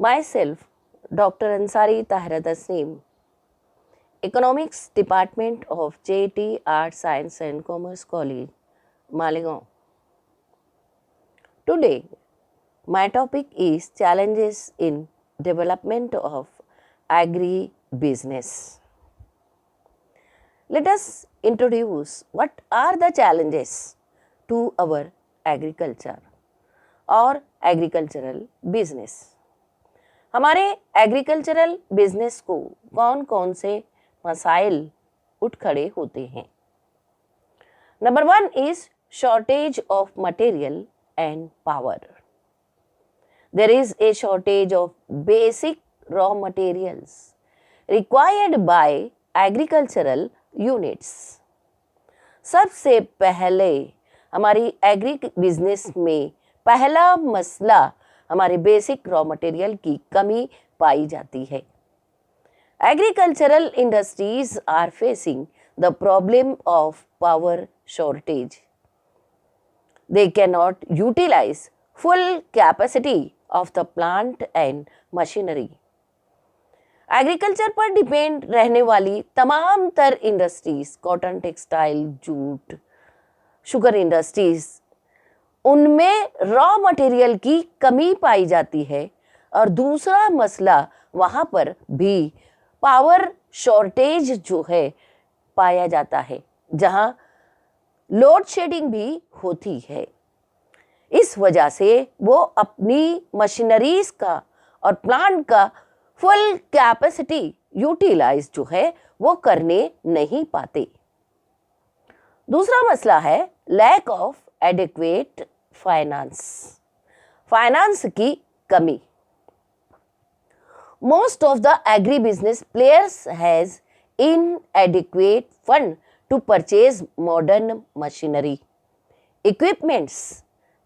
Myself, Dr. Ansari Tahira Tasneem, Economics Department of JT Art Science and Commerce College, Malegaon. Today, my topic is challenges in development of agri-business. Let us introduce what are the challenges to our agriculture और agricultural business. हमारे agricultural business को कौन कौन से मसाइल उठ खड़े होते हैं। Number 1 is shortage of material and power. There is a shortage of basic raw materials required by agricultural units. सबसे पहले हमारी एग्री बिजनेस में पहला मसला हमारे बेसिक रॉ मटेरियल की कमी पाई जाती है। Agricultural industries are facing the problem of power shortage. They can not utilise full capacity of the plant and machinery. Agriculture पर डिपेंड रहने वाली तमाम तर industries, cotton, textile, jute, sugar industries, उनमें रॉ मटेरियल की कमी पाई जाती है। और दूसरा मसला वहाँ पर भी पावर शॉर्टेज जो है पाया जाता है, जहाँ लोड शेडिंग भी होती है। इस वजह से वो अपनी मशीनरीज का और प्लांट का फुल कैपेसिटी यूटिलाइज जो है वो करने नहीं पाते। दूसरा मसला है lack of adequate finance, finance की कमी। Most of the agribusiness players has inadequate fund to purchase modern machinery, equipments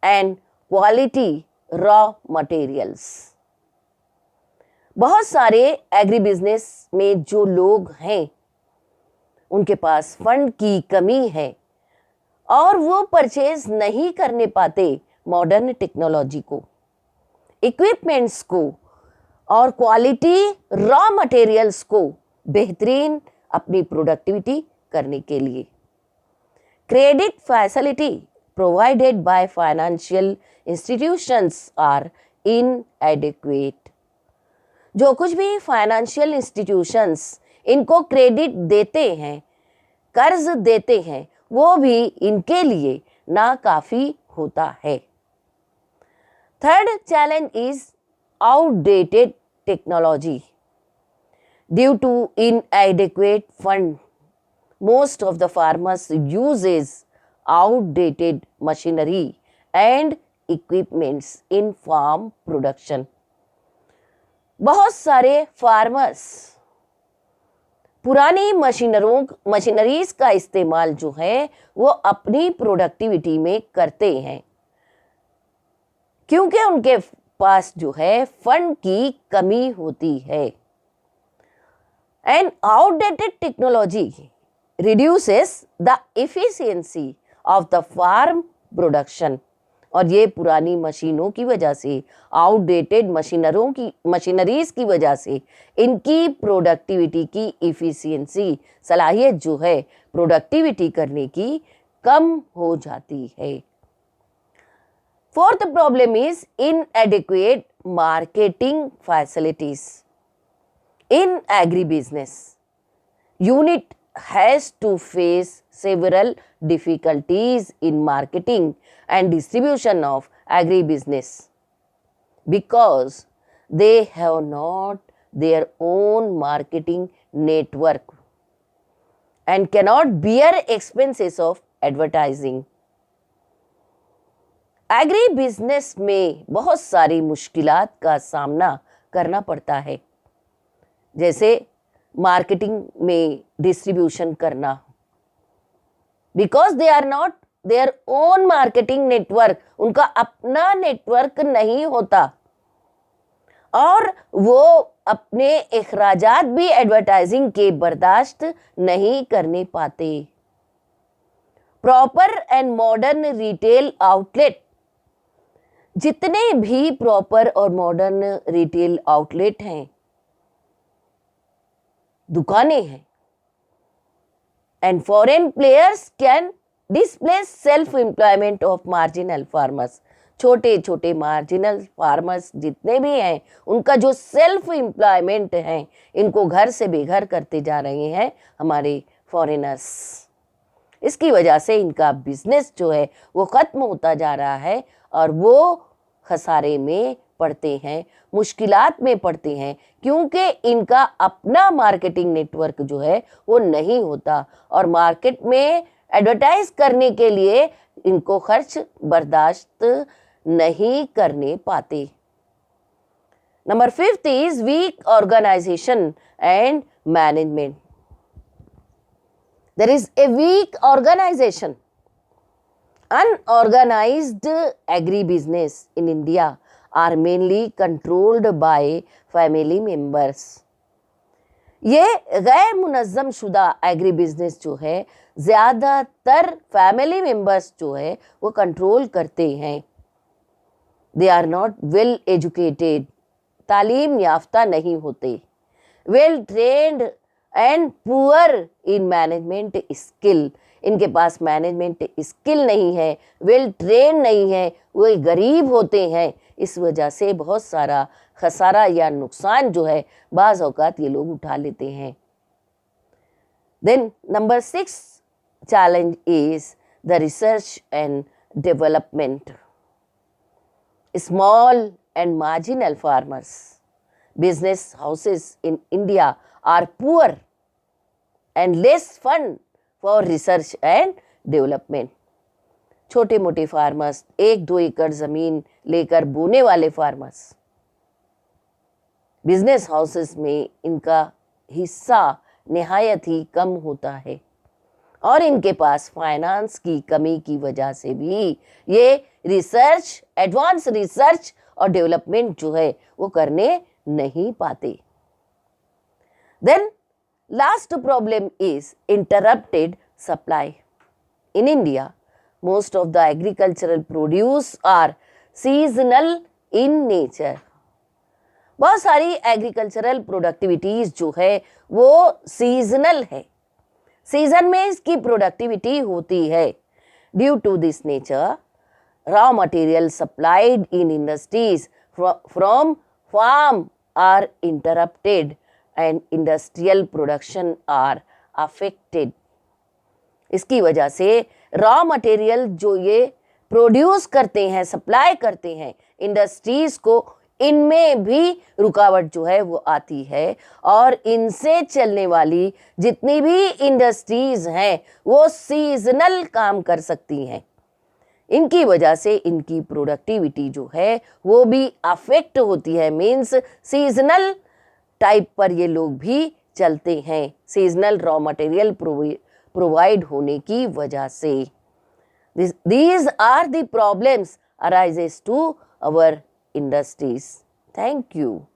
and quality raw materials. बहुत सारे एग्री बिजनेस में जो लोग हैं उनके पास फंड की कमी है और वो परचेज नहीं करने पाते मॉडर्न टेक्नोलॉजी को, इक्विपमेंट्स को और क्वालिटी रॉ मटेरियल्स को बेहतरीन अपनी प्रोडक्टिविटी करने के लिए। Credit facility provided by financial institutions are inadequate. जो कुछ भी फाइनेंशियल इंस्टीट्यूशंस इनको क्रेडिट देते हैं, कर्ज देते हैं, वो भी इनके लिए नाकाफी होता है। Third challenge is outdated technology. Due to inadequate fund, most of the farmers uses outdated machinery and equipments in farm production. बहुत सारे फार्मर्स पुरानी मशीनरीज का इस्तेमाल जो है वो अपनी प्रोडक्टिविटी में करते हैं, क्योंकि उनके पास जो है फंड की कमी होती है। And outdated technology reduces the efficiency of the farm production. और ये पुरानी मशीनों की वजह से, आउटडेटेड मशीनरीज की वजह से इनकी प्रोडक्टिविटी की इफिशियंसी, सलाहियत जो है प्रोडक्टिविटी करने की, कम हो जाती है। Fourth problem is इनएडिक्वेट marketing facilities. In agri business unit has to face several difficulties in marketing and distribution of agribusiness because they have not their own marketing network and cannot bear expenses of advertising. Agri business में बहुत सारी मुश्किलात का सामना करना पड़ता है, जैसे मार्केटिंग में डिस्ट्रीब्यूशन करना, because they are not their own marketing network, उनका अपना नेटवर्क नहीं होता और वो अपने इखराजात भी एडवर्टाइजिंग के बर्दाश्त नहीं करने पाते। Proper and modern retail outlet जितने भी प्रॉपर और मॉडर्न रिटेल आउटलेट हैं, दुकानें हैं, and foreign players can displace self employment of marginal farmers. छोटे छोटे मार्जिनल फार्मर्स जितने भी हैं, उनका जो सेल्फ एम्प्लॉयमेंट है, इनको घर से बेघर करते जा रहे हैं हमारे फॉरेनर्स। इसकी वजह से इनका बिजनेस जो है वो ख़त्म होता जा रहा है और वो खसारे में पड़ते हैं, मुश्किलात में पड़ते हैं, क्योंकि इनका अपना मार्केटिंग नेटवर्क जो है वो नहीं होता और मार्केट में एडवर्टाइज करने के लिए इनको खर्च बर्दाश्त नहीं करने पाते। Number 5 is weak organisation and management. There is a weak organization. Unorganized agribusiness in India are mainly controlled by family members. ये गैर मुनज़्ज़म शुदा एग्री बिजनेस जो है ज़्यादातर फैमिली मेंबर्स जो है वो कंट्रोल करते हैं। They are not well educated, तालीम याफ्ता नहीं होते, well trained and poor in management skill. इनके पास मैनेजमेंट स्किल नहीं है, वेल ट्रेन नहीं है, वो गरीब होते हैं। इस वजह से बहुत सारा खसारा या नुकसान जो है बाज़ औक़ात ये लोग उठा लेते हैं। Then number 6 challenge is the research and development. Small and marginal farmers business houses in India are poor and less fund for research and development. छोटे मोटे फार्मर्स, 1-2 एकड़ जमीन लेकर बोने वाले फार्मर्स, बिजनेस हाउसेस में इनका हिस्सा निहायत ही कम होता है और इनके पास फाइनेंस की कमी की वजह से भी ये रिसर्च, एडवांस रिसर्च और डेवलपमेंट जो है वो करने नहीं पाते। Then last problem is interrupted supply. In India, most of the agricultural produce are seasonal in nature. बहुत सारी एग्रीकल्चरल प्रोडक्टिविटीज़ जो है वो सीजनल है, सीजन में इसकी प्रोडक्टिविटी होती है। Due to this nature, raw material supplied in industries from farm are interrupted and industrial production are affected. इसकी वजह से रॉ मटेरियल जो ये प्रोड्यूस करते हैं, सप्लाई करते हैं इंडस्ट्रीज़ को, इनमें भी रुकावट जो है वो आती है और इनसे चलने वाली जितनी भी इंडस्ट्रीज़ हैं वो सीजनल काम कर सकती हैं। इनकी वजह से इनकी प्रोडक्टिविटी जो है वो भी अफेक्ट होती है। मीन्स सीजनल टाइप पर ये लोग भी चलते हैं, सीजनल रॉ मटेरियल प्रोवाइड होने की वजह से। These are the problems arises to our industries. Thank you.